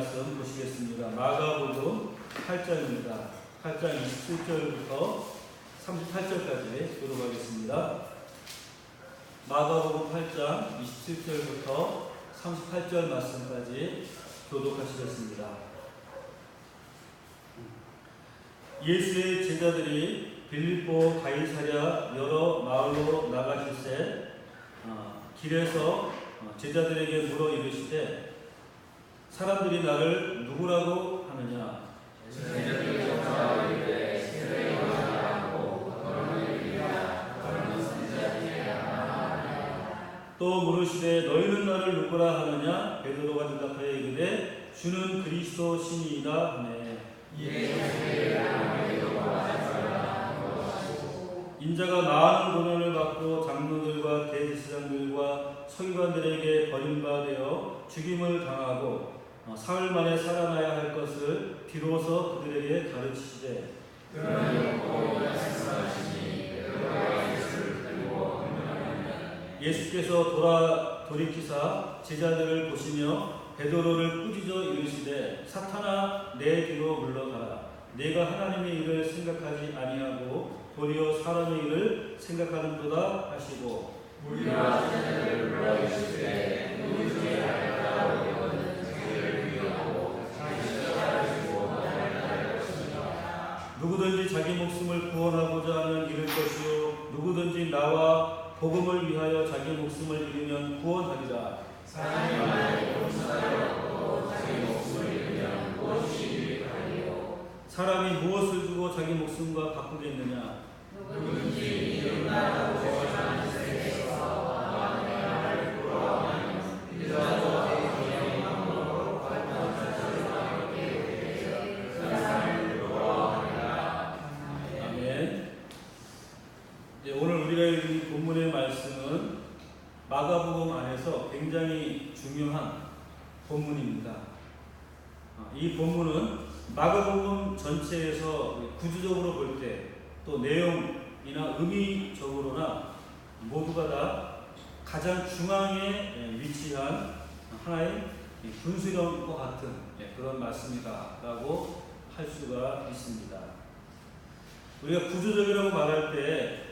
말씀 보시겠습니다. 마가복음 8장입니다. 8장 27절부터 38절까지 교독하겠습니다. 마가복음 8장 27절부터 38절 말씀까지 교독하시겠습니다. 예수의 제자들이 빌립보 가이사랴 여러 마을로 나가실새 길에서 제자들에게 물어 이르시되 사람들이 나를 누구라고 하느냐? 또 물으시되 너희는 나를 누구라 하느냐? 베드로가 대답하여 이르되 주는 그리스도 신이이다 하매 인자가 많은 고난을 받고 장로들과 대제사장들과 서기관들에게 버림받아 죽임을 당하고 사흘 만에 살아나야 할 것을 비로소 그들에게 가르치시되 예수께서 돌이키사 제자들을 보시며 베드로를 꾸짖어 이르시되 사탄아 내 뒤로 물러가라. 내가 하나님의 일을 생각하지 아니하고 도리어 사람의 일을 생각하는도다 하시고 우리와 제자들을 불러 이르시되 누구 중에 알까 오거든 자기를 위하고 자기 자르시고 나를 것이니라. 누구든지 자기 목숨을 구원하고자 하면 잃을 것이요 누구든지 나와 복음을 위하여 자기 목숨을 잃으면 구원하리라. 사람이 만일 본사를 얻고 자기 목숨을 잃으면 무엇이 유익하리요? 사람이 무엇을 주고 자기 목숨과 바꾸겠느냐? 누구든지 이름 나라고 전하는 세계에서 나의 나라를 부러워하면 이자도 자기 영광으로 활동한 자들과 함께 그 사람을 부러워하리라. 아멘. 오늘 우리가 읽은 본문의 말씀은 마가복음 안에서 굉장히 중요한 본문입니다. 이 본문은 마가복음 전체에서 구조적으로 볼 때 또 내용이나 의미적으로나 모두가 다 가장 중앙에 위치한 하나의 분수령과 같은 그런 말씀이다라고 할 수가 있습니다. 우리가 구조적이라고 말할 때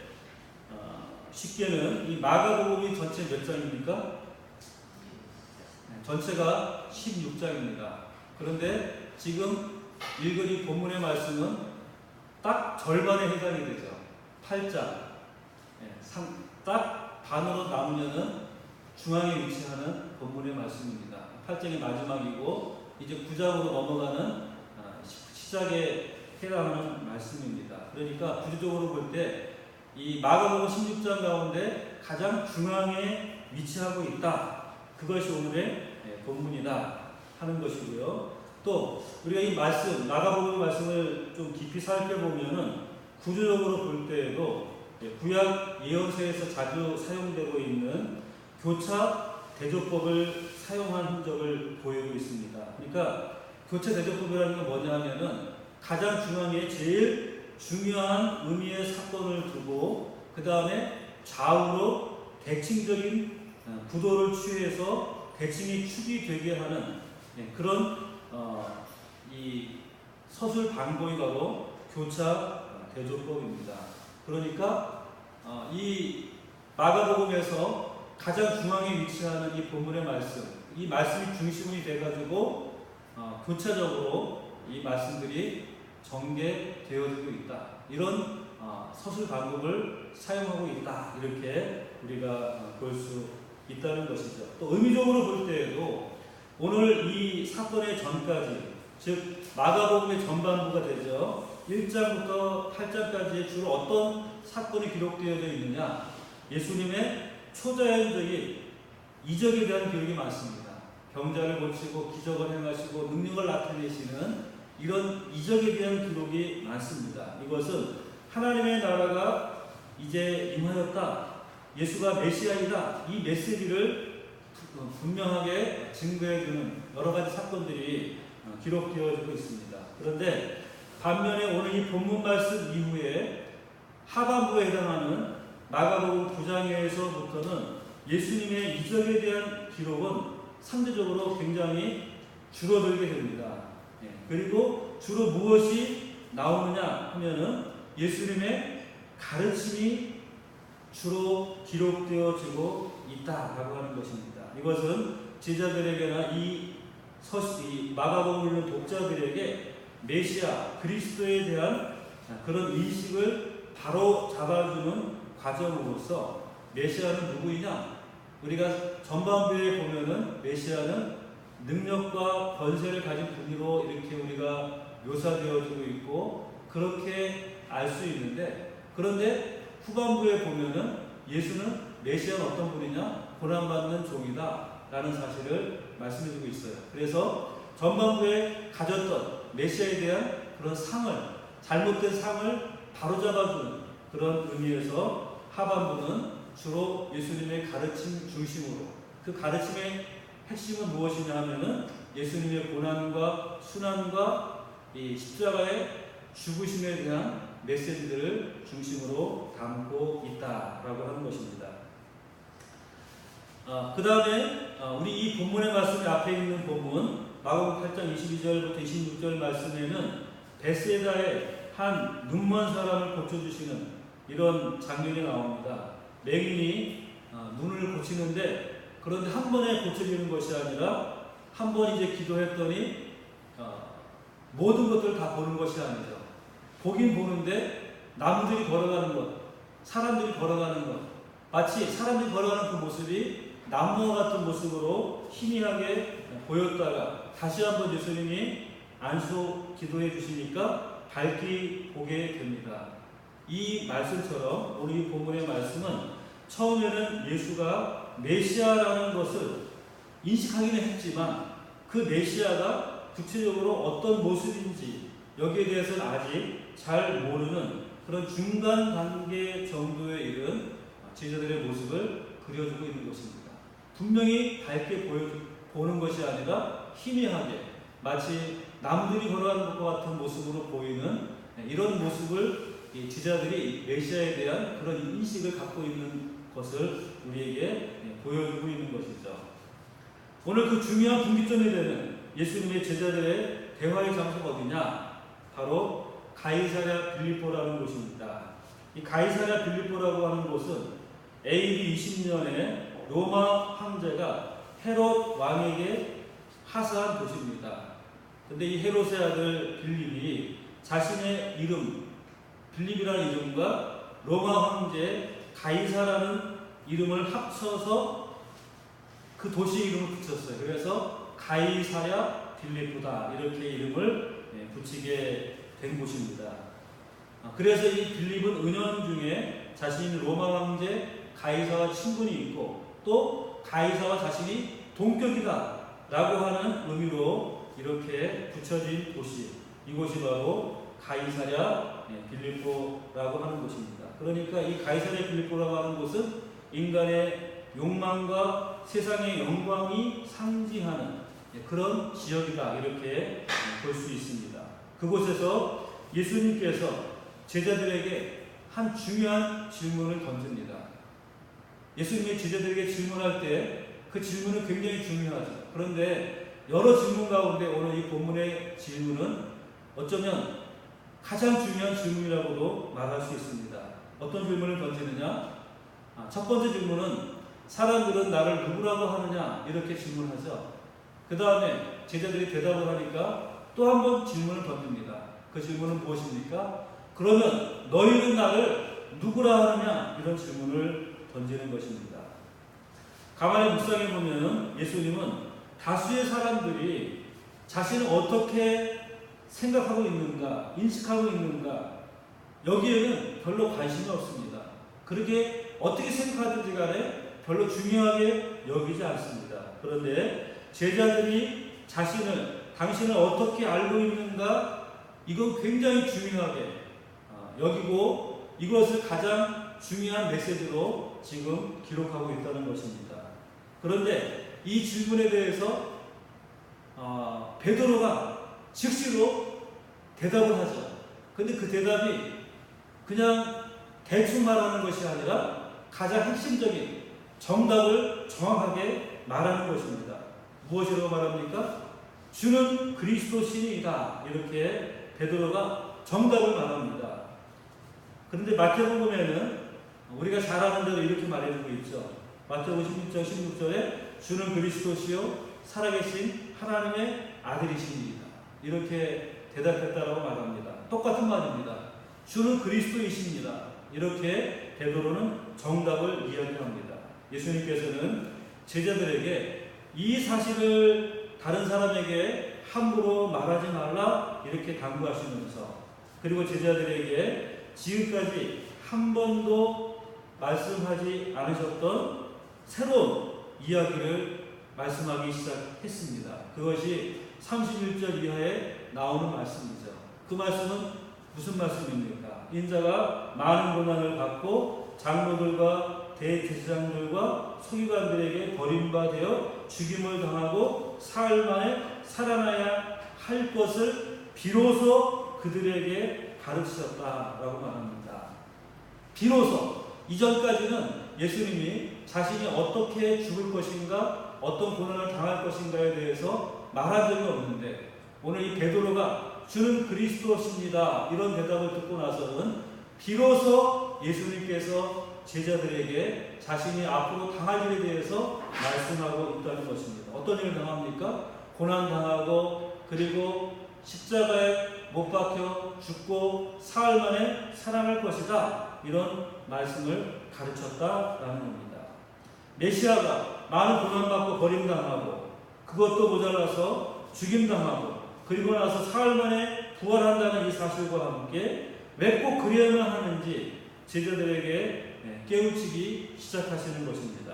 쉽게는 이 마가복음이 전체 몇 장입니까? 전체가 16장입니다. 그런데 지금 읽은 이 본문의 말씀은 딱 절반에 해당이 되죠. 8장. 딱 반으로 나누면은 중앙에 위치하는 본문의 말씀입니다. 8장이 마지막이고 이제 9장으로 넘어가는 시작에 해당하는 말씀입니다. 그러니까 구조적으로 볼 때 이 마가복음 16장 가운데 가장 중앙에 위치하고 있다. 그것이 오늘의 본문이다 하는 것이고요. 또 우리가 이 말씀, 마가복음 말씀을 좀 깊이 살펴보면은 구조적으로 볼 때에도 구약 예언서에서 자주 사용되고 있는 교차 대조법을 사용한 흔적을 보이고 있습니다. 그러니까 교차 대조법이라는 건 뭐냐면은 가장 중앙에 제일 중요한 의미의 사건을 두고 그 다음에 좌우로 대칭적인 구도를 취해서 대칭이 축이 되게 하는 그런 이 서술 방법이 바로 교차 대조법입니다. 그러니까 이 마가복음에서 가장 중앙에 위치하는 이 본문의 말씀, 이 말씀이 중심이 돼가지고 교차적으로 이 말씀들이 전개되어지고 있다. 이런 서술 방법을 사용하고 있다. 이렇게 우리가 볼 수 있다는 것이죠. 또 의미적으로 볼 때에도 오늘 이 사건의 전까지, 즉 마가복음의 전반부가 되죠. 1장부터 8장까지의 주로 어떤 사건이 기록되어져 있느냐? 예수님의 초자연적인 이적에 대한 기록이 많습니다. 병자를 고치고 기적을 행하시고 능력을 나타내시는 이런 이적에 대한 기록이 많습니다. 이것은 하나님의 나라가 이제 임하였다. 예수가 메시아이다. 이 메시지를 분명하게 증거해주는 여러 가지 사건들이 기록되어지고 있습니다. 그런데 반면에 오늘 이 본문 말씀 이후에 하반부에 해당하는 마가복음 9장에서부터는 예수님의 이적에 대한 기록은 상대적으로 굉장히 줄어들게 됩니다. 그리고 주로 무엇이 나오느냐 하면은 예수님의 가르침이 주로 기록되어지고 있다라고 하는 것입니다. 이것은 제자들에게나 이 마가복음을 읽는 독자들에게 메시아 그리스도에 대한 그런 인식을 바로 잡아주는 과정으로서 메시아는 누구이냐? 우리가 전반부에 보면은 메시아는 능력과 권세를 가진 분으로 이렇게 우리가 묘사되어지고 있고 그렇게 알 수 있는데, 그런데 후반부에 보면은 예수는 메시아는 어떤 분이냐? 고난받는 종이다 라는 사실을 말씀해주고 있어요. 그래서 전반부에 가졌던 메시아에 대한 그런 잘못된 상을 바로잡아주는 그런 의미에서 하반부는 주로 예수님의 가르침 중심으로, 그 가르침의 핵심은 무엇이냐 하면은 예수님의 고난과 순환과 이 십자가의 죽으심에 대한 메시지들을 중심으로 담고 있다라고 하는 것입니다. 그 다음에 우리 이 본문의 말씀이 앞에 있는 본문 마가복음 8장 22절부터 26절 말씀에는 베세다의 한 눈먼 사람을 고쳐주시는 이런 장면이 나옵니다. 맹인이 눈을 고치는데, 그런데 한 번에 고쳐지는 것이 아니라 한 번 이제 기도했더니 모든 것들을 다 보는 것이 아니죠. 보긴 보는데 남들이 걸어가는 것, 사람들이 걸어가는 것, 마치 사람들이 걸어가는 그 모습이 나무와 같은 모습으로 희미하게 보였다가 다시 한번 예수님이 안수 기도해 주시니까 밝게 보게 됩니다. 이 말씀처럼 우리 본문의 말씀은 처음에는 예수가 메시아라는 것을 인식하기는 했지만 그 메시아가 구체적으로 어떤 모습인지 여기에 대해서는 아직 잘 모르는 그런 중간 단계 정도에 이른 제자들의 모습을 그려주고 있는 것입니다. 분명히 밝게 보는 것이 아니라 희미하게 마치 남들이 걸어가는 것과 같은 모습으로 보이는 이런 모습을 제자들이 메시아에 대한 그런 인식을 갖고 있는 것을 우리에게 보여주고 있는 것이죠. 오늘 그 중요한 분기점이 되는 예수님의 제자들의 대화의 장소가 어디냐? 바로 가이사랴 빌립보라는 곳입니다. 이 가이사랴 빌립보라고 하는 곳은 AD 20년에 로마 황제가 헤롯 왕에게 하사한 도시입니다. 근데 이 헤롯의 아들 빌립이 자신의 이름, 빌립이라는 이름과 로마 황제 가이사라는 이름을 합쳐서 그 도시 이름을 붙였어요. 그래서 가이사랴 빌립보다 이렇게 이름을 붙이게 된 곳입니다. 그래서 이 빌립은 은연중에 자신이 로마 황제 가이사와 친분이 있고 또 가이사와 자신이 동격이다 라고 하는 의미로 이렇게 붙여진 곳이, 이곳이 바로 가이사랴 빌립보라고 하는 곳입니다. 그러니까 이 가이사랴 빌립보라고 하는 곳은 인간의 욕망과 세상의 영광이 상징하는 그런 지역이다 이렇게 볼 수 있습니다. 그곳에서 예수님께서 제자들에게 한 중요한 질문을 던집니다. 예수님이 제자들에게 질문할 때 그 질문은 굉장히 중요하죠. 그런데 여러 질문 가운데 오늘 이 본문의 질문은 어쩌면 가장 중요한 질문이라고도 말할 수 있습니다. 어떤 질문을 던지느냐? 첫 번째 질문은 사람들은 나를 누구라고 하느냐? 이렇게 질문하죠. 그 다음에 제자들이 대답을 하니까 또 한 번 질문을 던집니다. 그 질문은 무엇입니까? 그러면 너희는 나를 누구라 하느냐? 이런 질문을 던지는 것입니다. 가만히 묵상해 보면 예수님은 다수의 사람들이 자신을 어떻게 생각하고 있는가, 인식하고 있는가, 여기에는 별로 관심이 없습니다. 그렇게 어떻게 생각하든지 간에 별로 중요하게 여기지 않습니다. 그런데 제자들이 당신을 어떻게 알고 있는가, 이건 굉장히 중요하게 여기고 이것을 가장 중요한 메시지로 지금 기록하고 있다는 것입니다. 그런데 이 질문에 대해서 베드로가 즉시로 대답을 하죠. 근데 그 대답이 그냥 대충 말하는 것이 아니라 가장 핵심적인 정답을 정확하게 말하는 것입니다. 무엇이라고 말합니까? 주는 그리스도시니이다. 이렇게 베드로가 정답을 말합니다. 그런데 마태복음에는 우리가 잘 아는 대로 이렇게 말해주고 있죠. 마태복음 16장 16절에 주는 그리스도시요 살아계신 하나님의 아들이십니다. 이렇게 대답했다라고 말합니다. 똑같은 말입니다. 주는 그리스도이십니다. 이렇게 베드로는 정답을 이야기합니다. 예수님께서는 제자들에게 이 사실을 다른 사람에게 함부로 말하지 말라 이렇게 당부하시면서, 그리고 제자들에게 지금까지 한 번도 말씀하지 않으셨던 새로운 이야기를 말씀하기 시작했습니다. 그것이 31절 이하에 나오는 말씀이죠. 그 말씀은 무슨 말씀입니까? 인자가 많은 고난을 받고 장로들과 대제사장들과 서기관들에게 버림받아 죽임을 당하고 사흘 만에 살아나야 할 것을 비로소 그들에게 가르치셨다라고 말합니다. 비로소. 이전까지는 예수님이 자신이 어떻게 죽을 것인가, 어떤 고난을 당할 것인가에 대해서 말한 적이 없는데, 오늘 이 베드로가 주는 그리스도십니다 이런 대답을 듣고 나서는 비로소 예수님께서 제자들에게 자신이 앞으로 당할 일에 대해서 말씀하고 있다는 것입니다. 어떤 일을 당합니까? 고난 당하고, 그리고 십자가에 못 박혀 죽고 사흘 만에 살아날 것이다. 이런 말씀을 가르쳤다라는 겁니다. 메시아가 많은 고난받고 버림당하고, 그것도 모자라서 죽임당하고, 그리고 나서 사흘 만에 부활한다는 이 사실과 함께 왜 꼭 그래야만 하는지 제자들에게 깨우치기 시작하시는 것입니다.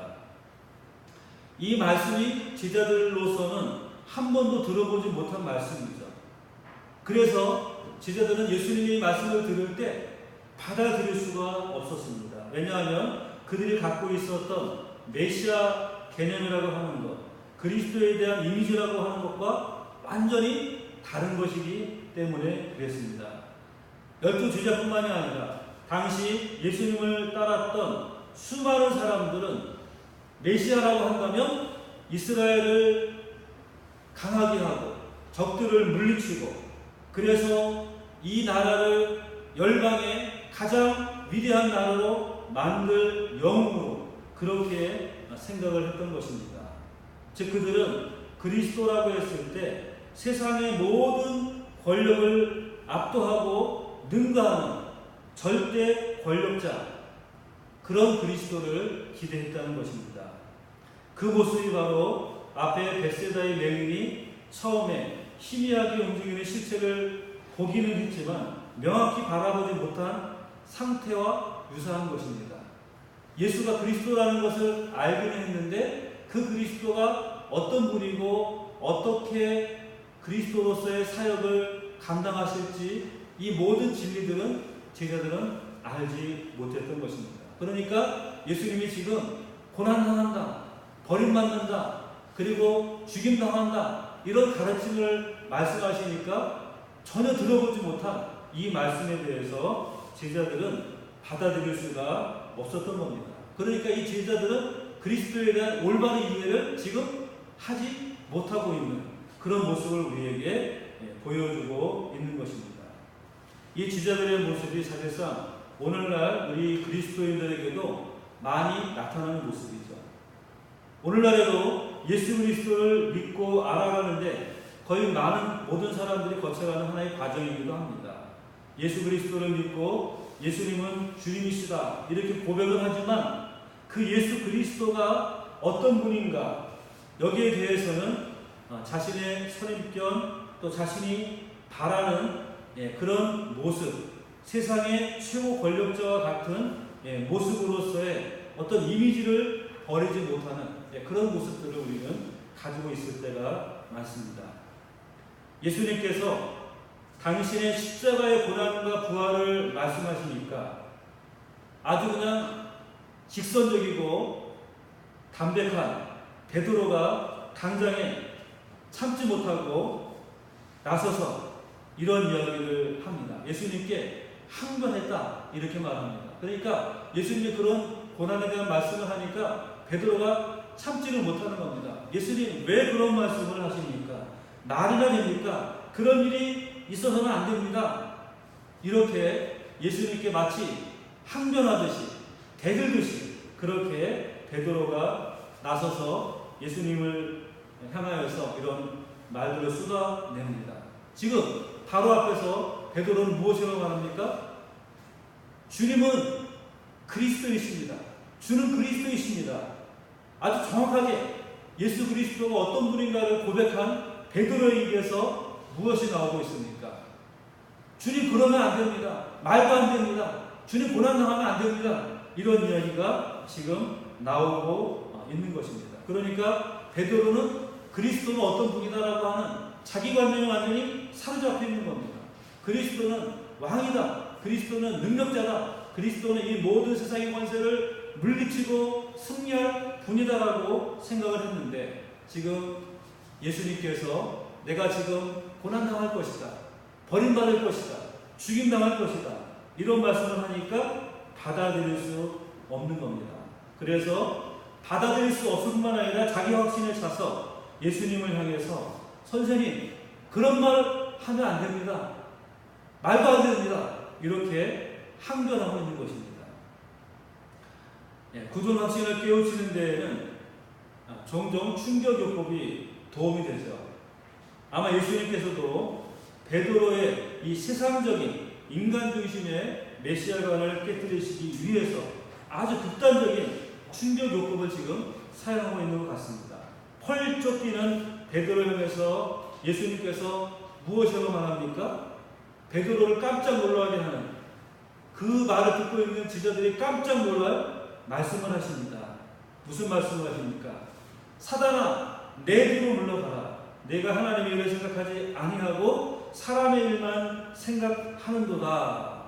이 말씀이 제자들로서는 한 번도 들어보지 못한 말씀이죠. 그래서 제자들은 예수님의 말씀을 들을 때 받아들일 수가 없었습니다. 왜냐하면 그들이 갖고 있었던 메시아 개념이라고 하는 것, 그리스도에 대한 이미지라고 하는 것과 완전히 다른 것이기 때문에 그랬습니다. 12제자뿐만이 아니라 당시 예수님을 따랐던 수많은 사람들은 메시아라고 한다면 이스라엘을 강하게 하고 적들을 물리치고, 그래서 이 나라를 열방의 가장 위대한 나라로 만들 영웅으로 그렇게 생각을 했던 것입니다. 즉 그들은 그리스도라고 했을 때 세상의 모든 권력을 압도하고 능가하는 절대 권력자, 그런 그리스도를 기대했다는 것입니다. 그 모습이 바로 앞에 벳세다의 맹인이 처음에 희미하게 움직이는 실체를 보기는 했지만 명확히 바라보지 못한 상태와 유사한 것입니다. 예수가 그리스도라는 것을 알기는 했는데 그 그리스도가 어떤 분이고 어떻게 그리스도로서의 사역을 감당하실지 이 모든 진리들은 제자들은 알지 못했던 것입니다. 그러니까 예수님이 지금 고난당한다, 버림받는다, 그리고 죽임당한다 이런 가르침을 말씀하시니까 전혀 들어보지 못한 이 말씀에 대해서 제자들은 받아들일 수가 없었던 겁니다. 그러니까 이 제자들은 그리스도에 대한 올바른 이해를 지금 하지 못하고 있는 그런 모습을 우리에게 보여주고 있는 것입니다. 이 제자들의 모습이 사실상 오늘날 우리 그리스도인들에게도 많이 나타나는 모습이죠. 오늘날에도 예수 그리스도를 믿고 알아가는데 거의 모든 사람들이 거쳐가는 하나의 과정이기도 합니다. 예수 그리스도를 믿고 예수님은 주님이시다 이렇게 고백을 하지만 그 예수 그리스도가 어떤 분인가, 여기에 대해서는 자신의 선입견 또 자신이 바라는 그런 모습, 세상의 최고 권력자와 같은 모습으로서의 어떤 이미지를 버리지 못하는 그런 모습들을 우리는 가지고 있을 때가 많습니다. 예수님께서 당신의 십자가의 고난과 부활을 말씀하시니까 아주 그냥 직선적이고 담백한 베드로가 당장에 참지 못하고 나서서 이런 이야기를 합니다. 예수님께 항변했다 이렇게 말합니다. 그러니까 예수님이 그런 고난에 대한 말씀을 하니까 베드로가 참지를 못하는 겁니다. 예수님 왜 그런 말씀을 하십니까? 말이나 됩니까? 그런 일이 있어서는 안 됩니다. 이렇게 예수님께 마치 항변하듯이 대들듯이 그렇게 베드로가 나서서 예수님을 향하여서 이런 말들을 쏟아냅니다. 지금 바로 앞에서 베드로는 무엇이라고 말합니까? 주님은 그리스도이십니다. 주는 그리스도이십니다. 아주 정확하게 예수 그리스도가 어떤 분인가를 고백한 베드로의 입에서 무엇이 나오고 있습니까? 주님 그러면 안 됩니다. 말도 안 됩니다. 주님 고난당하면 안 됩니다. 이런 이야기가 지금 나오고 있는 것입니다. 그러니까 베드로는 그리스도는 어떤 분이다라고 하는 자기 관념에 완전히 사로잡혀 있는 겁니다. 그리스도는 왕이다. 그리스도는 능력자다. 그리스도는 이 모든 세상의 권세를 물리치고 승리할 분이다라고 생각을 했는데 지금 예수님께서 내가 지금 고난당할 것이다. 버림받을 것이다. 죽임당할 것이다. 이런 말씀을 하니까 받아들일 수 없는 겁니다. 그래서 받아들일 수 없을 뿐만 아니라 자기 확신에 차서 예수님을 향해서 선생님 그런 말 하면 안 됩니다. 말도 안 됩니다. 이렇게 항변하고 있는 것입니다. 구존 확신을 깨우치는 데에는 종종 충격요법이 도움이 되죠. 아마 예수님께서도 베드로의 이 세상적인 인간 중심의 메시아관을 깨뜨리시기 위해서 아주 극단적인 충격요법을 지금 사용하고 있는 것 같습니다. 펄쩍 뛰는 베드로를 향해서 예수님께서 무엇이라고 말합니까? 베드로를 깜짝 놀라게 하는 그 말을 듣고 있는 제자들이 깜짝 놀랄 말씀을 하십니다. 무슨 말씀을 하십니까? 사단아 내 뒤로 물러가라. 내가 하나님의 일을 생각하지 아니하고 사람의 일만 생각하는도다.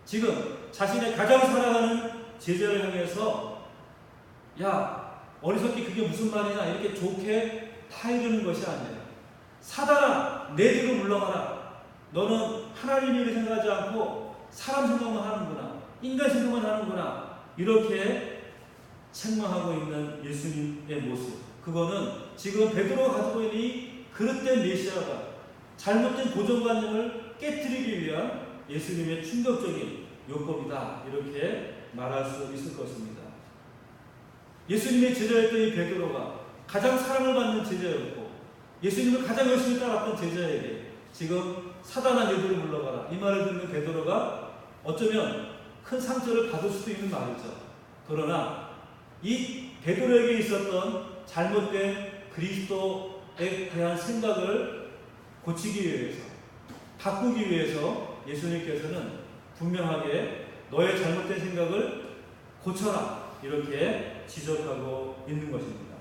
지금 자신의 가장 사랑하는 제자를 향해서 야 어리석기 그게 무슨 말이냐 이렇게 좋게 타이르는 것이 아니에요. 사단아 내 뒤로 물러가라. 너는 하나님의 일을 생각하지 않고 사람 생각만 하는구나. 인간 생각만 하는구나. 이렇게 책망하고 있는 예수님의 모습. 그거는 지금 베드로가 가지고 있는 이 그릇된 메시아가 잘못된 고정관념을 깨뜨리기 위한 예수님의 충격적인 요법이다. 이렇게 말할 수 있을 것입니다. 예수님의 제자였던 이 베드로가 가장 사랑을 받는 제자였고 예수님을 가장 열심히 따랐던 제자에게 지금 사단아 내 뒤로 물러가라. 이 말을 듣는 베드로가 어쩌면 큰 상처를 받을 수도 있는 말이죠. 그러나 이 베드로에게 있었던 잘못된 그리스도에 대한 생각을 고치기 위해서 바꾸기 위해서 예수님께서는 분명하게 너의 잘못된 생각을 고쳐라 이렇게 지적하고 있는 것입니다.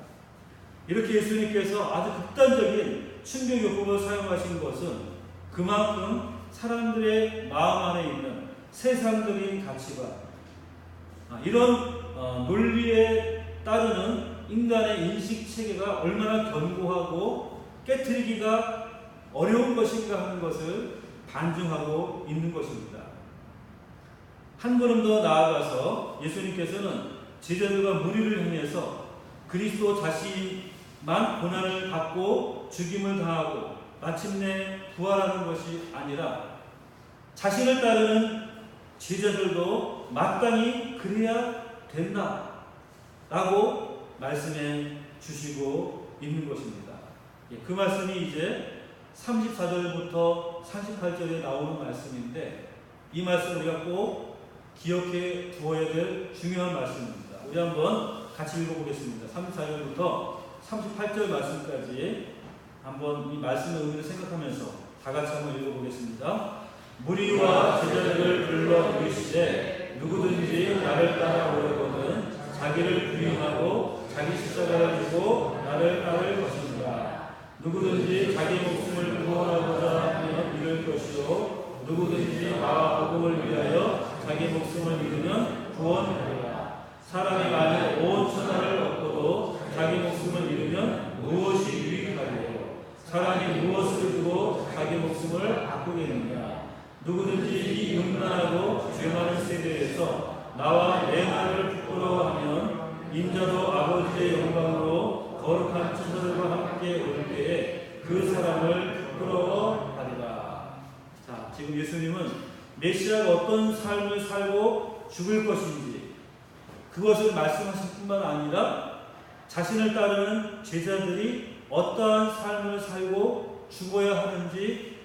이렇게 예수님께서 아주 극단적인 충격요법을 사용하신 것은 그만큼 사람들의 마음 안에 있는 세상적인 가치관 이런 논리에 따르는 인간의 인식 체계가 얼마나 견고하고 깨트리기가 어려운 것인가 하는 것을 반증하고 있는 것입니다. 한 걸음 더 나아가서 예수님께서는 제자들과 무리를 향해서 그리스도 자신만 고난을 받고 죽임을 당하고 마침내 부활하는 것이 아니라 자신을 따르는 제자들도 마땅히 그래야 된다 라고 말씀해 주시고 있는 것입니다. 그 말씀이 이제 34절부터 38절에 나오는 말씀인데 이 말씀 우리가 꼭 기억해 두어야 될 중요한 말씀입니다. 우리 한번 같이 읽어보겠습니다. 34절부터 38절 말씀까지 한번 이 말씀의 의미를 생각하면서 다 같이 한번 읽어보겠습니다. 무리와 제자들을 불러 부르시되 누구든지 나를 따라오려거든 자기를 부인하고 자기 십자가를 지고 나를 따를 것입니다. 누구든지 자기 목숨을 구원하고자 하면 잃을 것이요 누구든지 나와 복음을 위하여 자기 목숨을 잃으면 구원하리라. 사람이 만일 온 천하를 얻고도 자기 목숨을 잃으면 무엇이 유익하리요? 사람이 무엇을 두고 자기 목숨을 바꾸겠느냐? 누구든지 이 음란하고 죄 많은 세대에서 나와 내 말을 부끄러워하면 인자도 아버지의 영광으로 거룩한 천사들과 함께 올 때에 그 사람을 어떤 삶을 살고 죽을 것인지 그것을 말씀하실 뿐만 아니라 자신을 따르는 제자들이 어떠한 삶을 살고 죽어야 하는지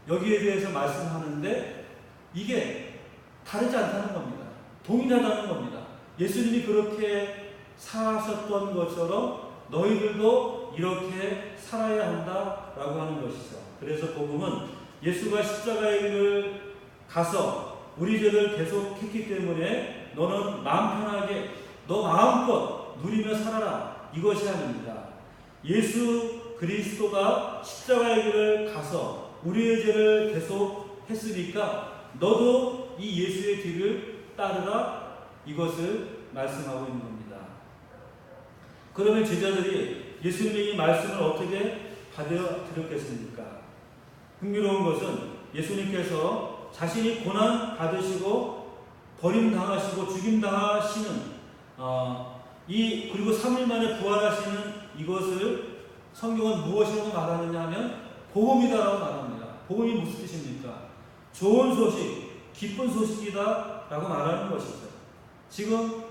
여기에 대해서 말씀하는데 이게 다르지 않다는 겁니다. 동일하다는 겁니다. 예수님이 그렇게 사셨던 것처럼 너희들도 이렇게 살아야 한다라고 하는 것이죠. 그래서 복음은 예수가 십자가의 길을 가서 우리 죄를 계속했기 때문에 너는 마음 편하게 너 마음껏 누리며 살아라 이것이 아닙니다. 예수 그리스도가 십자가의 길을 가서 우리의 죄를 계속했으니까 너도 이 예수의 뒤를 따르라 이것을 말씀하고 있는 겁니다. 그러면 제자들이 예수님의 이 말씀을 어떻게 받아들였겠습니까? 흥미로운 것은 예수님께서 자신이 고난 받으시고 버림당하시고 죽임당하시는 그리고 3일 만에 부활하시는 이것을 성경은 무엇이라고 말하느냐 하면 복음이다라고 말합니다. 복음이 무슨 뜻입니까? 좋은 소식, 기쁜 소식이다 라고 말하는 것이죠. 지금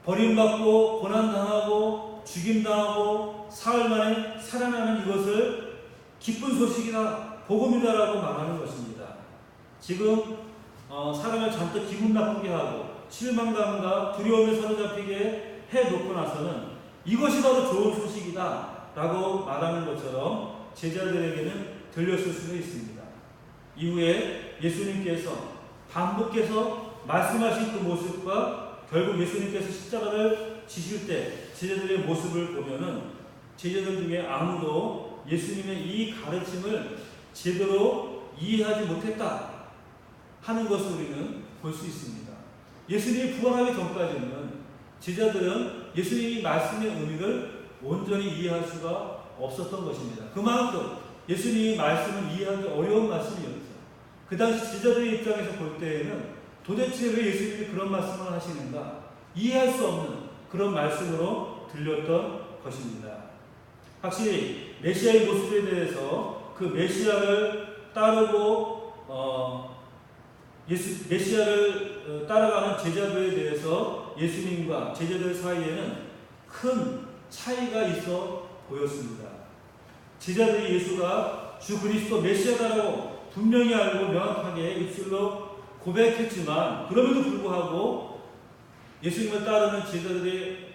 버림받고 고난당하고 죽임당하고 사흘 만에 살아나는 이것을 기쁜 소식이다, 복음이다라고 말하는 것입니다. 지금 사람을 잔뜩 기분 나쁘게 하고 실망감과 두려움에 사로잡히게 해놓고 나서는 이것이 바로 좋은 소식이다 라고 말하는 것처럼 제자들에게는 들렸을 수도 있습니다. 이후에 예수님께서 반복해서 말씀하신 그 모습과 결국 예수님께서 십자가를 지실 때 제자들의 모습을 보면은 제자들 중에 아무도 예수님의 이 가르침을 제대로 이해하지 못했다 하는 것을 우리는 볼 수 있습니다. 예수님이 부활하기 전까지는 제자들은 예수님이 말씀의 의미를 온전히 이해할 수가 없었던 것입니다. 그만큼 예수님이 말씀을 이해하기 어려운 말씀이었죠. 그 당시 제자들의 입장에서 볼 때에는 도대체 왜 예수님이 그런 말씀을 하시는가 이해할 수 없는 그런 말씀으로 들렸던 것입니다. 확실히 메시아의 모습에 대해서 그 메시아를 따르고 메시아를 따라가는 제자들에 대해서 예수님과 제자들 사이에는 큰 차이가 있어 보였습니다. 제자들이 예수가 주 그리스도 메시아다라고 분명히 알고 명확하게 입술로 고백했지만 그럼에도 불구하고 예수님을 따르는 제자들의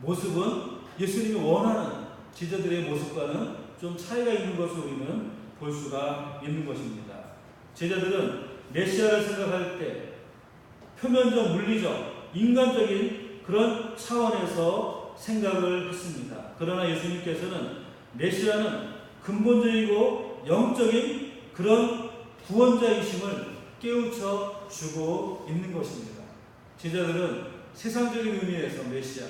모습은 예수님이 원하는 제자들의 모습과는 좀 차이가 있는 것을 우리는 볼 수가 있는 것입니다. 제자들은 메시아를 생각할 때 표면적, 물리적, 인간적인 그런 차원에서 생각을 했습니다. 그러나 예수님께서는 메시아는 근본적이고 영적인 그런 구원자이심을 깨우쳐 주고 있는 것입니다. 제자들은 세상적인 의미에서 메시아,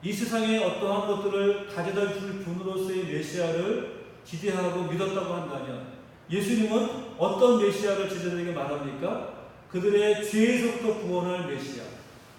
이 세상에 어떠한 것들을 가져다 줄 분으로서의 메시아를 기대하고 믿었다고 한다면 예수님은 어떤 메시아를 제자들에게 말합니까? 그들의 죄에서부터 구원할 메시아,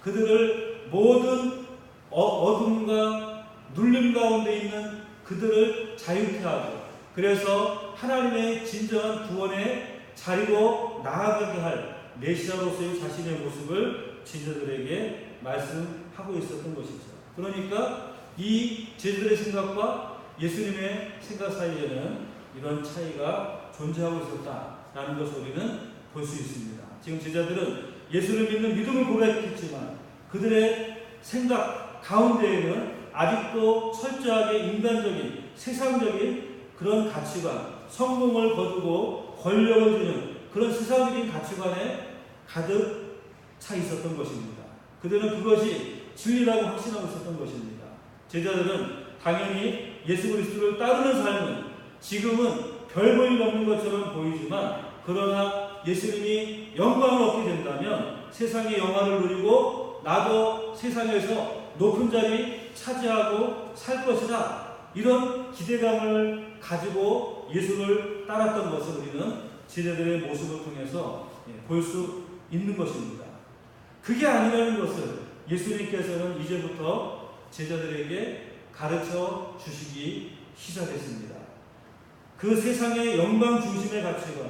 그들을 모든 어둠과 눌림 가운데 있는 그들을 자유케 하고 그래서 하나님의 진정한 구원의 자리로 나아가게 할 메시아로서의 자신의 모습을 제자들에게 말씀하고 있었던 것이죠. 그러니까 이 제자들의 생각과 예수님의 생각 사이에는 이런 차이가 존재하고 있었다라는 것을 우리는 볼 수 있습니다. 지금 제자들은 예수를 믿는 믿음을 고백했지만 그들의 생각 가운데에는 아직도 철저하게 인간적인 세상적인 그런 가치관, 성공을 거두고 권력을 주는 그런 세상적인 가치관에 가득 차 있었던 것입니다. 그들은 그것이 진리라고 확신하고 있었던 것입니다. 제자들은 당연히 예수 그리스도를 따르는 삶은 지금은 별 볼일 없는 것처럼 보이지만 그러나 예수님이 영광을 얻게 된다면 세상의 영화를 누리고 나도 세상에서 높은 자리 차지하고 살 것이다. 이런 기대감을 가지고 예수를 따랐던 것을 우리는 제자들의 모습을 통해서 볼 수 있는 것입니다. 그게 아니라는 것을 예수님께서는 이제부터 제자들에게 가르쳐 주시기 시작했습니다. 그 세상의 영광 중심의 가치관,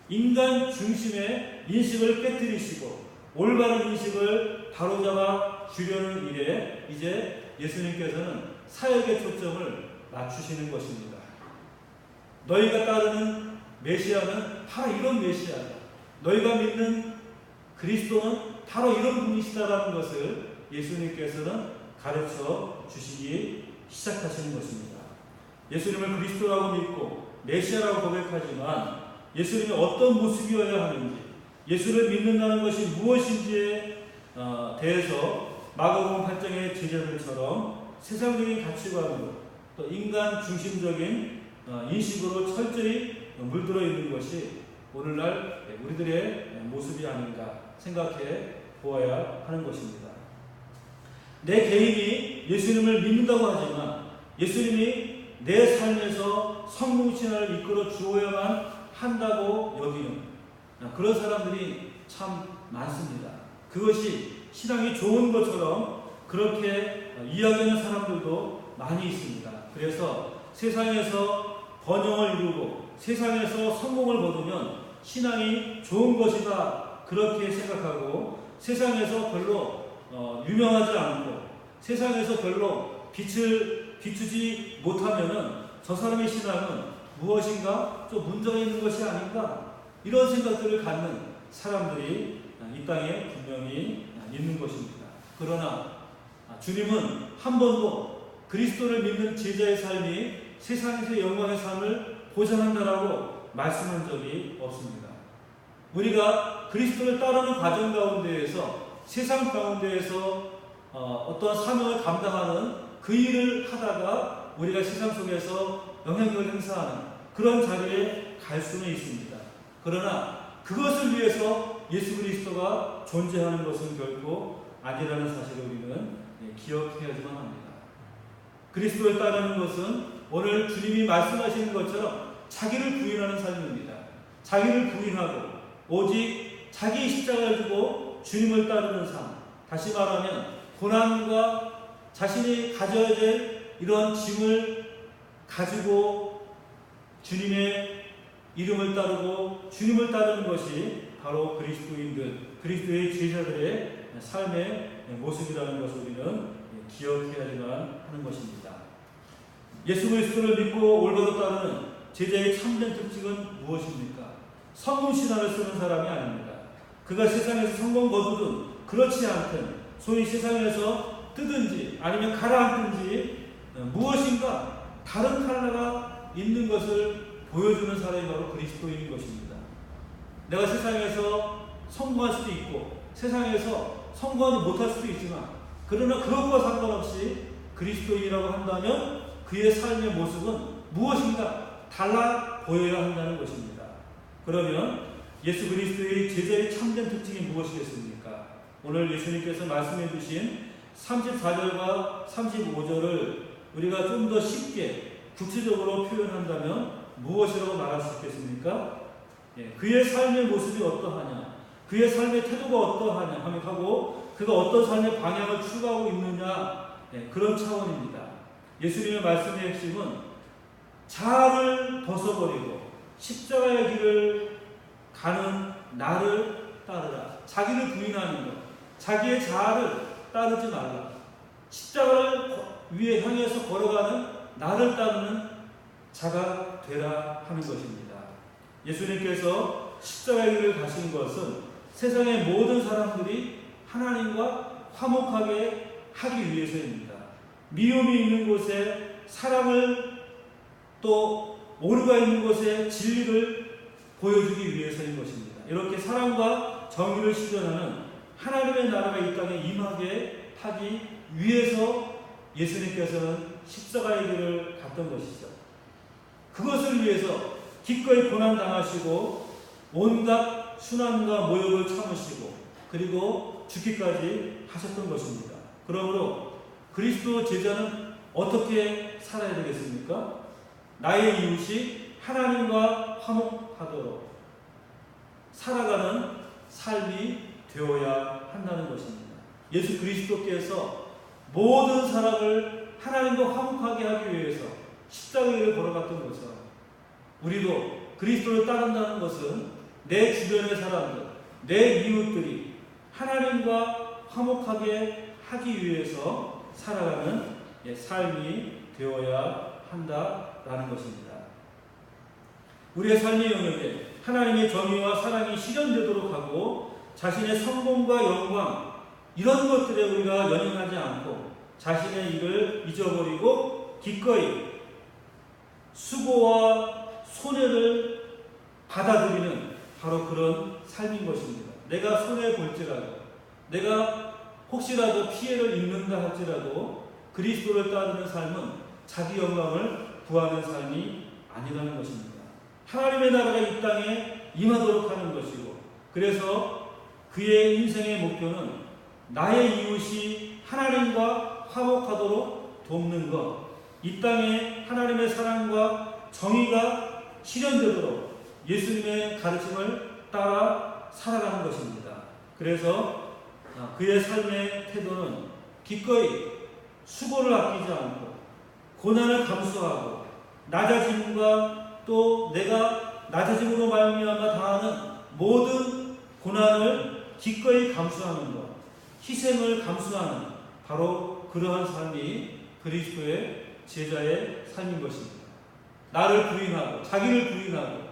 인간 중심의 인식을 깨뜨리시고 올바른 인식을 바로잡아 주려는 일에 이제 예수님께서는 사역의 초점을 맞추시는 것입니다. 너희가 따르는 메시아는 바로 이런 메시아다. 너희가 믿는 그리스도는 바로 이런 분이시다라는 것을 예수님께서는 가르쳐 주시기 시작하시는 것입니다. 예수님을 그리스도라고 믿고 메시아라고 고백하지만 예수님이 어떤 모습이어야 하는지, 예수를 믿는다는 것이 무엇인지에 대해서 마가복음 8장의 제자들처럼 세상적인 가치관으로 또 인간 중심적인 인식으로 철저히 물들어 있는 것이 오늘날 우리들의 모습이 아닌가 생각해 보아야 하는 것입니다. 내 개인이 예수님을 믿는다고 하지만 예수님이 내 삶에서 성공신화를 이끌어 주어야만 한다고 여기는 그런 사람들이 참 많습니다. 그것이 신앙이 좋은 것처럼 그렇게 이야기하는 사람들도 많이 있습니다. 그래서 세상에서 번영을 이루고 세상에서 성공을 거두면 신앙이 좋은 것이다 그렇게 생각하고 세상에서 별로 유명하지 않고 세상에서 별로 빛을 비추지 못하면은 저 사람의 신앙은 무엇인가 좀 문제가 있는 것이 아닌가 이런 생각들을 갖는 사람들이 이 땅에 분명히 있는 것입니다. 그러나 주님은 한 번도 그리스도를 믿는 제자의 삶이 세상에서 영광의 삶을 보장한다라고 말씀한 적이 없습니다. 우리가 그리스도를 따르는 과정 가운데에서 세상 가운데에서 어떤 사명을 감당하는 그 일을 하다가 우리가 세상 속에서 영향력을 행사하는 그런 자리에 갈 수는 있습니다. 그러나 그것을 위해서 예수 그리스도가 존재하는 것은 결코 아니라는 사실을 우리는 기억해야지만 합니다. 그리스도를 따르는 것은 오늘 주님이 말씀하시는 것처럼 자기를 부인하는 삶입니다. 자기를 부인하고 오직 자기 십자가를 두고 주님을 따르는 삶. 다시 말하면 고난과 자신이 가져야 될 이런 짐을 가지고 주님의 이름을 따르고 주님을 따르는 것이 바로 그리스도인들, 그리스도의 제자들의 삶의 모습이라는 것을 우리는 기억해야지만 하는 것입니다. 예수 그리스도를 믿고 올바로 따르는 제자의 참된 특징은 무엇입니까? 성공신화를 쓰는 사람이 아닙니다. 그가 세상에서 성공 거두든 그렇지 않든 소위 세상에서 뜨든지 아니면 가라앉든지 무엇인가 다른 칼라가 있는 것을 보여주는 사람이 바로 그리스도인인 것입니다. 내가 세상에서 성공할 수도 있고 세상에서 성공하지 못할 수도 있지만 그러나 그것과 상관없이 그리스도인이라고 한다면 그의 삶의 모습은 무엇인가 달라 보여야 한다는 것입니다. 그러면 예수 그리스도의 제자의 참된 특징이 무엇이겠습니까? 오늘 예수님께서 말씀해 주신 34절과 35절을 우리가 좀 더 쉽게 구체적으로 표현한다면 무엇이라고 말할 수 있겠습니까? 그의 삶의 모습이 어떠하냐, 그의 삶의 태도가 어떠하냐 하고 그가 어떤 삶의 방향을 추구하고 있느냐 그런 차원입니다. 예수님의 말씀의 핵심은 자아를 벗어버리고 십자가의 길을 가는 나를 따르라. 자기를 부인하는 것, 자기의 자아를 따르지 말라. 십자가를 위에 향해서 걸어가는 나를 따르는 자가 되라 하는 것입니다. 예수님께서 십자가의 길을 가신 것은 세상의 모든 사람들이 하나님과 화목하게 하기 위해서입니다. 미움이 있는 곳에 사랑을 또 오류가 있는 곳에 진리를 보여주기 위해서인 것입니다. 이렇게 사랑과 정의를 실현하는 하나님의 나라가 이 땅에 임하게 하기 위해서 예수님께서는 십자가의 길을 갔던 것이죠. 그것을 위해서 기꺼이 고난당하시고 온갖 순환과 모욕을 참으시고 그리고 죽기까지 하셨던 것입니다. 그러므로 그리스도 제자는 어떻게 살아야 되겠습니까? 나의 이웃이 하나님과 화목하도록 살아가는 삶이 되어야 한다는 것입니다. 예수 그리스도께서 모든 사람을 하나님과 화목하게 하기 위해서 십자가의 길을 걸어갔던 것처럼 우리도 그리스도를 따른다는 것은 내 주변의 사람들, 내 이웃들이 하나님과 화목하게 하기 위해서 살아가는 삶이 되어야 한다라는 것입니다. 우리의 삶의 영역에 하나님의 정의와 사랑이 실현되도록 하고 자신의 성공과 영광 이런 것들에 우리가 연연하지 않고 자신의 일을 잊어버리고 기꺼이 수고와 손해를 받아들이는 바로 그런 삶인 것입니다. 내가 손해볼지라도 내가 혹시라도 피해를 입는다 할지라도 그리스도를 따르는 삶은 자기 영광을 구하는 삶이 아니라는 것입니다. 하나님의 나라가 이 땅에 임하도록 하는 것이고 그래서 그의 인생의 목표는 나의 이웃이 하나님과 화목하도록 돕는 것, 이 땅에 하나님의 사랑과 정의가 실현되도록 예수님의 가르침을 따라 살아가는 것입니다. 그래서 그의 삶의 태도는 기꺼이 수고를 아끼지 않고 고난을 감수하고 낮아짐과 또 내가 낮아짐으로 말미암아 당하는 모든 고난을 기꺼이 감수하는 것, 희생을 감수하는 바로 그러한 삶이 그리스도의 제자의 삶인 것입니다. 나를 부인하고 자기를 부인하고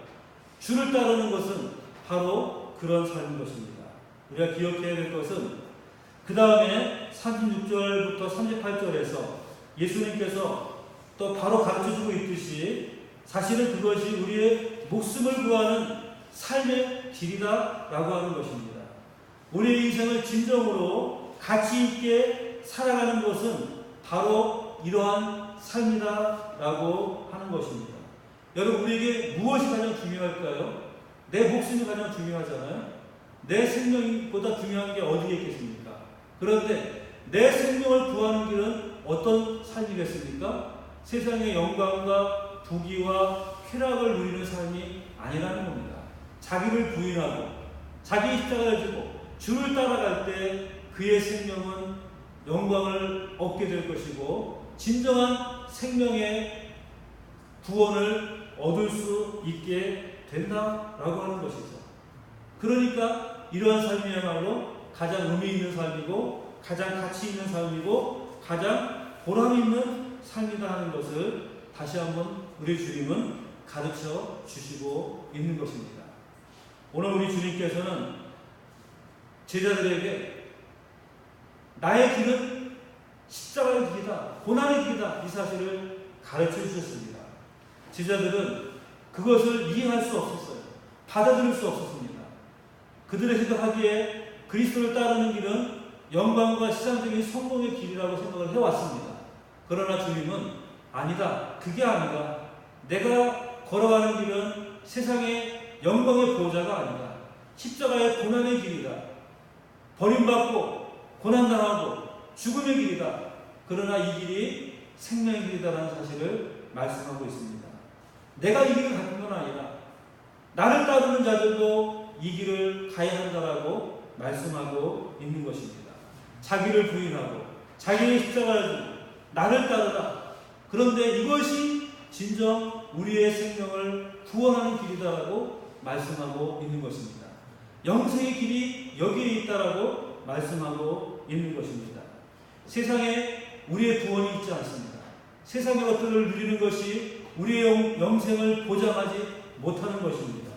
주를 따르는 것은 바로 그런 삶인 것입니다. 우리가 기억해야 될 것은 그 다음에 36절부터 38절에서 예수님께서 또 바로 가르쳐주고 있듯이 사실은 그것이 우리의 목숨을 구하는 삶의 길이다라고 하는 것입니다. 우리의 인생을 진정으로 가치 있게 살아가는 것은 바로 이러한 삶이다라고 하는 것입니다. 여러분 우리에게 무엇이 가장 중요할까요? 내 목숨이 가장 중요하잖아요. 내 생명보다 중요한 게 어디에 있겠습니까? 그런데 내 생명을 구하는 길은 어떤 삶이겠습니까? 세상의 영광과 부귀와 쾌락을 누리는 삶이 아니라는 겁니다. 자기를 부인하고 자기 십자가를 지고 주를 따라갈 때 그의 생명은 영광을 얻게 될 것이고 진정한 생명의 구원을 얻을 수 있게 된다라고 하는 것이죠. 그러니까 이러한 삶이야말로 가장 의미 있는 삶이고 가장 가치 있는 삶이고 가장 보람 있는 삶이다 하는 것을 다시 한번 우리 주님은 가르쳐 주시고 있는 것입니다. 오늘 우리 주님께서는 제자들에게 나의 길은 십자가의 길이다, 고난의 길이다 이 사실을 가르쳐 주셨습니다. 제자들은 그것을 이해할 수 없었어요. 받아들일 수 없었습니다. 그들의 생각하기에 그리스도를 따르는 길은 영광과 세상적인 성공의 길이라고 생각을 해왔습니다. 그러나 주님은 아니다. 그게 아니다. 내가 걸어가는 길은 세상의 영광의 보호자가 아니다. 십자가의 고난의 길이다. 버림받고 고난당하고 죽음의 길이다. 그러나 이 길이 생명의 길이다라는 사실을 말씀하고 있습니다. 내가 이 길을 가는 건 아니라 나를 따르는 자들도 이 길을 가야 한다라고 말씀하고 있는 것입니다. 자기를 부인하고 자기의 십자가를 지고 나를 따르라. 그런데 이것이 진정 우리의 생명을 구원하는 길이다라고 말씀하고 있는 것입니다. 영생의 길이 여기에 있다라고 말씀하고 있는 것입니다. 세상에 우리의 구원이 있지 않습니다. 세상의 것들을 누리는 것이 우리의 영생을 보장하지 못하는 것입니다.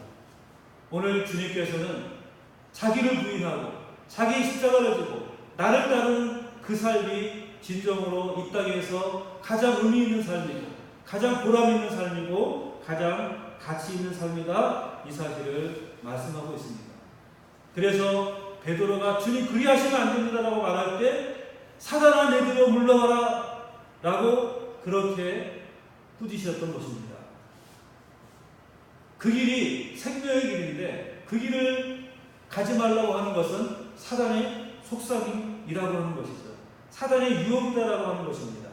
오늘 주님께서는 자기를 부인하고 자기 십자가를 지고 나를 따르는 그 삶이 진정으로 이 땅에서 가장 의미 있는 삶이고 가장 보람 있는 삶이고 가장 가치 있는 삶이다 이 사실을 말씀하고 있습니다. 그래서 베드로가 주님 그리하시면 안 됩니다라고 말할 때 사단아 내게로 물러가라 라고 그렇게 꾸짖으셨던 것입니다. 그 길이 생명의 길인데 그 길을 가지 말라고 하는 것은 사단의 속삭임이라고 하는 것이죠. 사단의 유혹이다라고 하는 것입니다.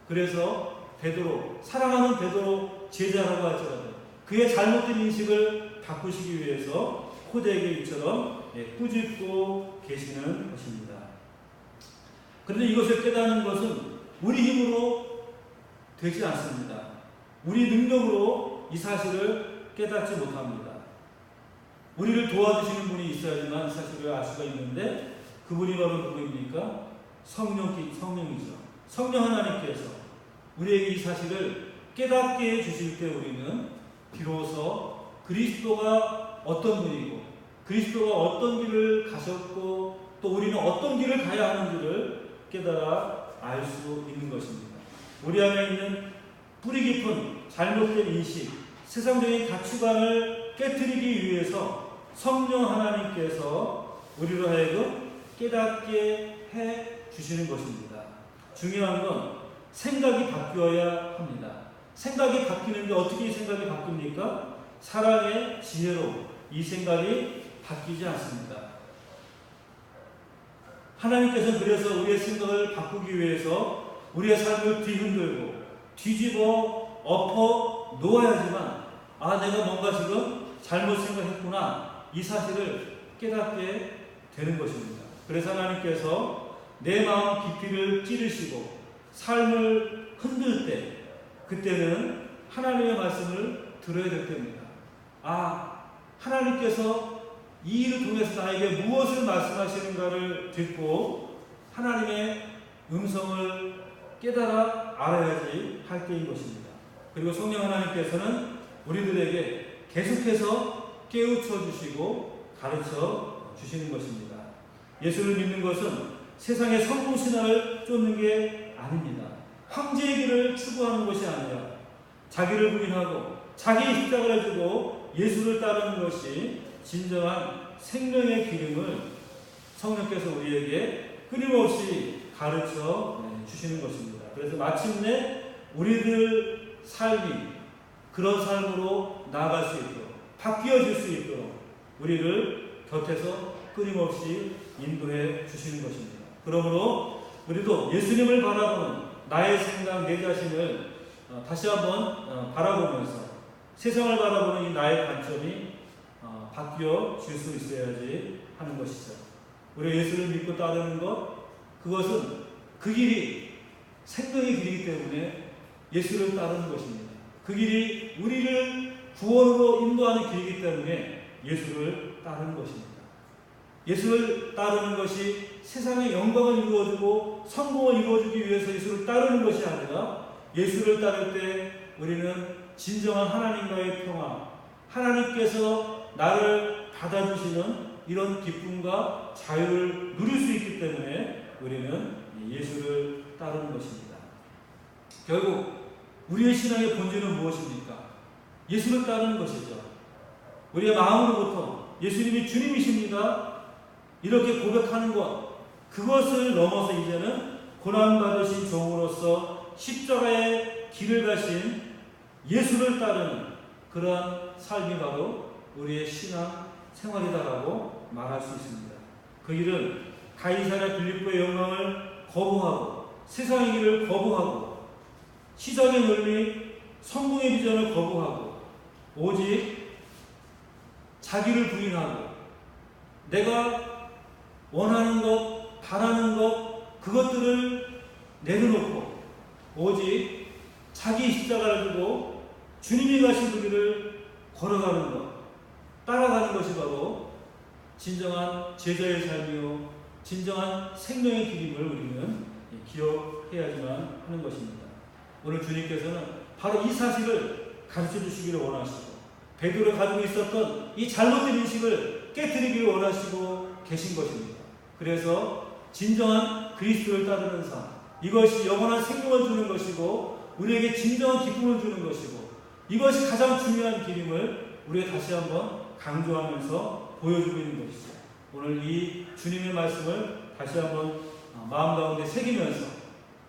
그래서 베드로, 사랑하는 베드로 제자라고 할지라도 그의 잘못된 인식을 바꾸시기 위해서 호되게 이처럼 꾸짖고 계시는 것입니다. 그런데 이것을 깨닫는 것은 우리 힘으로 되지 않습니다. 우리 능력으로 이 사실을 깨닫지 못합니다. 우리를 도와주시는 분이 있어야지만 사실을 알 수가 있는데 그분이 바로 누구입니까? 성령이죠. 성령 하나님께서 우리에게 이 사실을 깨닫게 해주실 때 우리는 비로소 그리스도가 어떤 분이고 그리스도가 어떤 길을 가셨고 또 우리는 어떤 길을 가야 하는지를 깨달아 알 수 있는 것입니다. 우리 안에 있는 뿌리 깊은 잘못된 인식, 세상적인 가치관을 깨뜨리기 위해서 성령 하나님께서 우리로 하여금 깨닫게 해 주시는 것입니다. 중요한 건 생각이 바뀌어야 합니다. 생각이 바뀌는데 어떻게 이 생각이 바뀝니까? 사랑의 지혜로 이 생각이 바뀌지 않습니다. 하나님께서 그래서 우리의 생각을 바꾸기 위해서 우리의 삶을 뒤흔들고 뒤집어 엎어 놓아야지만 내가 뭔가 지금 잘못 생각했구나 이 사실을 깨닫게 되는 것입니다. 그래서 하나님께서 내 마음 깊이를 찌르시고 삶을 흔들 때 그때는 하나님의 말씀을 들어야 될 때입니다. 하나님께서 이 일을 통해서 나에게 무엇을 말씀하시는가를 듣고 하나님의 음성을 깨달아 알아야지 할 때인 것입니다. 그리고 성령 하나님께서는 우리들에게 계속해서 깨우쳐 주시고 가르쳐 주시는 것입니다. 예수를 믿는 것은 세상의 성공신화를 쫓는 게 아닙니다. 황제의 길을 추구하는 것이 아니라 자기를 부인하고 자기 십자가를 지고 예수를 따르는 것이 진정한 생명의 기름을 성령께서 우리에게 끊임없이 가르쳐 주시는 것입니다. 그래서 마침내 우리들 삶이 그런 삶으로 나아갈 수 있도록 바뀌어질 수 있도록 우리를 곁에서 끊임없이 인도해 주시는 것입니다. 그러므로 우리도 예수님을 바라보는 나의 생각, 내 자신을 다시 한번 바라보면서 세상을 바라보는 이 나의 관점이 바뀌어질 수 있어야지 하는 것이죠. 우리가 예수를 믿고 따르는 것, 그것은 그 길이 생명의 길이기 때문에 예수를 따르는 것입니다. 그 길이 우리를 구원으로 인도하는 길이기 때문에 예수를 따르는 것입니다. 예수를 따르는 것이 세상의 영광을 이루어주고 성공을 이루어주기 위해서 예수를 따르는 것이 아니라 예수를 따를 때 우리는 진정한 하나님과의 평화, 하나님께서 나를 받아주시는 이런 기쁨과 자유를 누릴 수 있기 때문에 우리는 예수를 따르는 것입니다. 결국 우리의 신앙의 본질은 무엇입니까? 예수를 따르는 것이죠. 우리의 마음으로부터 예수님이 주님이십니다. 이렇게 고백하는 것, 그것을 넘어서 이제는 고난받으신 종으로서 십자가의 길을 가신 예수를 따르는 그러한 삶이 바로 우리의 신앙 생활이다라고 말할 수 있습니다. 그 길은 가이사랴 빌립보의 영광을 거부하고 세상의 길을 거부하고 시장의 논리, 성공의 비전을 거부하고 오직 자기를 부인하고 내가 원하는 것, 바라는 것, 그것들을 내려놓고 오직 자기 십자가를 두고 주님이 가신 그 길을 걸어가는 것, 따라가는 것이 바로 진정한 제자의 삶이요 진정한 생명의 길임을 우리는 기억해야지만 하는 것입니다. 오늘 주님께서는 바로 이 사실을 가르쳐 주시기를 원하시고 베드로가 가지고 있었던 이 잘못된 인식을 깨뜨리기를 원하시고 계신 것입니다. 그래서 진정한 그리스도를 따르는 삶, 이것이 영원한 생명을 주는 것이고 우리에게 진정한 기쁨을 주는 것이고 이것이 가장 중요한 길임을 우리가 다시 한번 강조하면서 보여주고 있는 것이죠. 오늘 이 주님의 말씀을 다시 한번 마음 가운데 새기면서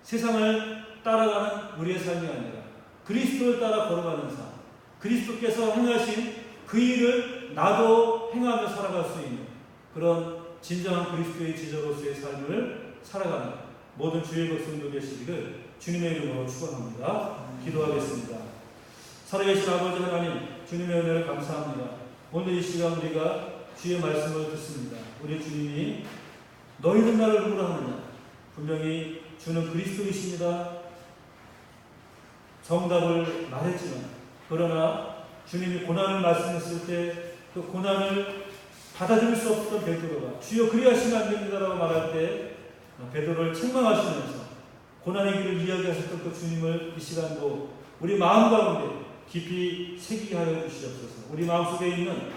세상을 따라가는 우리의 삶이 아니라 그리스도를 따라 걸어가는 삶, 그리스도께서 행하신 그 일을 나도 행하며 살아갈 수 있는 그런 진정한 그리스도의 제자로서의 삶을 살아가는 모든 주의 백성들 되시기를 주님의 이름으로 축원합니다. 기도하겠습니다. 살아계신 아버지 하나님, 주님의 은혜를 감사합니다. 오늘 이 시간 우리가 주의 말씀을 듣습니다. 우리 주님이 너희는 나를 누구라 하느냐? 분명히 주는 그리스도이십니다. 정답을 말했지만 그러나 주님이 고난을 말씀했을 때 또 고난을 받아들일 수 없었던 베드로가 주여 그리하시면 안 됩니다라고 말할 때 베드로를 책망하시면서 고난의 길을 이야기하셨던 그 주님을 이 시간도 우리 마음 가운데 깊이 새기게 하여 주시옵소서. 우리 마음속에 있는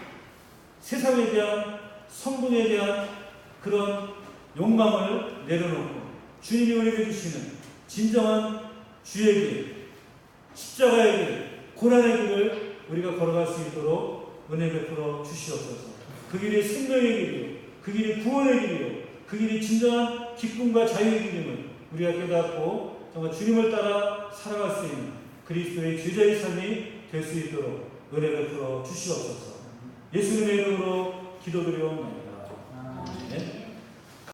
세상에 대한 성공에 대한 그런 욕망을 내려놓고 주님이 우리에게 주시는 진정한 주의 길, 십자가의 길, 고난의 길을 우리가 걸어갈 수 있도록 은혜 베풀어 주시옵소서. 그 길이 생명의 길이요, 그 길이 구원의 길이요, 그 길이 진정한 기쁨과 자유의 길임을 우리가 깨닫고 정말 주님을 따라 살아갈 수 있는 그리스도의 제자의 삶이 될 수 있도록 은혜 베풀어 주시옵소서. 예수님의 이름으로 기도드리옵나이다.